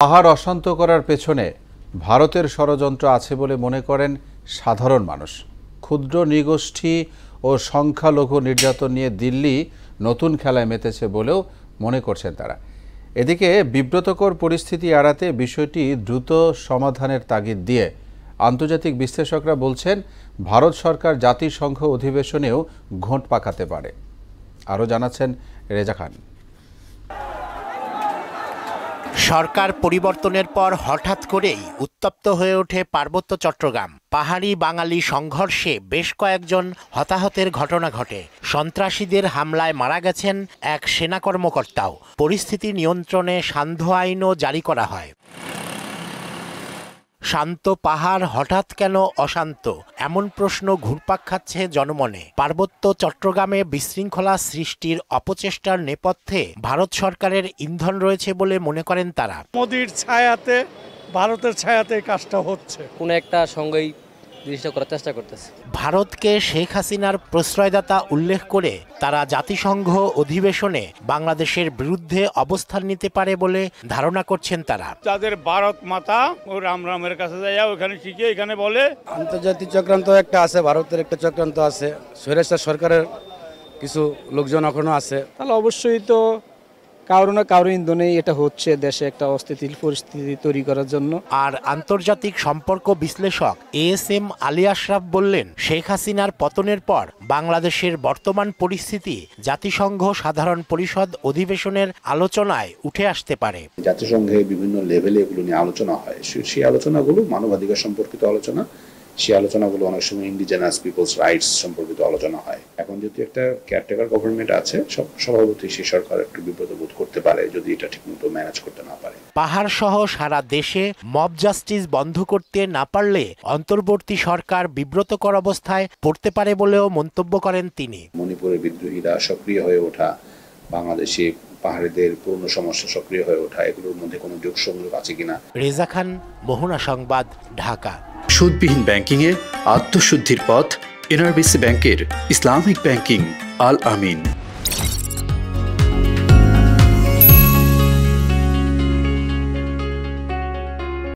পাহাড় অশান্ত করার পেছনে ভারতের ষড়যন্ত্র আছে বলে মনে করেন সাধারণ মানুষ। ক্ষুদ্র নৃগোষ্ঠী ও সংখ্যালঘু নির্যাতন নিয়ে দিল্লি নতুন খেলায় মেতেছে বলেও মনে করছেন তারা। এদিকে বিব্রতকর পরিস্থিতি এড়াতে বিষয়টি দ্রুত সমাধানের তাগিদ দিয়ে আন্তর্জাতিক বিশ্লেষকরা বলছেন ভারত সরকার জাতিসংঘ অধিবেশনেও ঘোঁট পাকাতে পারে। আরও জানাচ্ছেন রেজা খান। সরকার পরিবর্তনের পর হঠাৎ করেই উত্তপ্ত হয়ে ওঠে পার্বত্য চট্টগ্রাম। পাহাড়ি বাঙালি সংঘর্ষে বেশ কয়েকজন হতাহতের ঘটনা ঘটে। সন্ত্রাসীদের হামলায় মারা গেছেন এক সেনা কর্মকর্তাও। পরিস্থিতি নিয়ন্ত্রণে সান্ধ্য আইনও জারি করা হয়। শান্ত পাহাড় হঠাৎ কেন অশান্ত, এমন প্রশ্ন ঘুরপাক খাচ্ছে জনমনে। পার্বত্য চট্টগ্রামে বিশৃঙ্খলা সৃষ্টির অপচেষ্টার নেপথ্যে ভারত সরকারের ইন্ধন রয়েছে বলে মনে করেন তারা। মোদির ছায়াতে, ভারতের ছায়াতে কাজটা হচ্ছে। কোন একটা সঙ্গেই জিনিসটা করার চেষ্টা করতেছে। ভারতকে শেখ হাসিনার প্রশ্রয়দাতা উল্লেখ করে তারা জাতিসংঘ অধিবেশনে বাংলাদেশের বিরুদ্ধে অবস্থান নিতে পারে বলে ধারণা করছেন তারা। যাদের ভারত মাতা ও রামের কাছে যাইয়া ওখানে শিখে এখানে বলে আন্তর্জাতিক চক্রান্ত একটা আছে, ভারতের একটা চক্রান্ত আছে, স্বৈরাচার সরকারের কিছু লোকজন এখনো আছে। তাহলে অবশ্যই তো কারো না কারো ইন্ধনেই এটা হচ্ছে, দেশে একটা অস্থিতিশীল পরিস্থিতি তৈরি করার জন্য। আর আন্তর্জাতিক সম্পর্ক বিশ্লেষক ASM আলী আশরাফ বললেন, শেখ হাসিনার পতনের পর বাংলাদেশের বর্তমান পরিস্থিতি জাতিসংঘ সাধারণ পরিষদ অধিবেশনের আলোচনায় উঠে আসতে পারে। জাতিসংঘে বিভিন্ন লেভেলে এগুলো নিয়ে আলোচনা হয়। সেই আলোচনাগুলো মানবাধিকার সম্পর্কিত আলোচনা, সেই আলোচনাগুলো অনেক সময় ইন্ডিজেনাস পিপলস রাইটস সম্পর্কিত আলোচনা হয়। এখন যদি একটা কেয়ারটেকার গভর্নমেন্ট আছে, স্বভাবতই সেই সরকার একটু বিব্রত বোধ করতে পারে যদি এটা ঠিকমতো ম্যানেজ করতে না পারে। পাহাড় সহ সারা দেশে মব জাস্টিস বন্ধ করতে না পারলে অন্তর্বর্তী সরকার বিব্রতকর অবস্থায় পড়তে পারে বলেও মন্তব্য করেন তিনি। মণিপুরের বিদ্রোহীরা সক্রিয় হয়ে ওঠা, বাংলাদেশে পাহাড়িদের পুরনো সমস্যা সক্রিয় হয়ে ওঠা, এগুলোর মধ্যে কোনো যোগসংযোগ আছে কিনা। রেজা খান, মোহনা সংবাদ, ঢাকা। সুদবিহীন ব্যাংকিংয়ে আত্মশুদ্ধির পথ NRBC ব্যাংকের ইসলামিক ব্যাংকিং আল আমিন।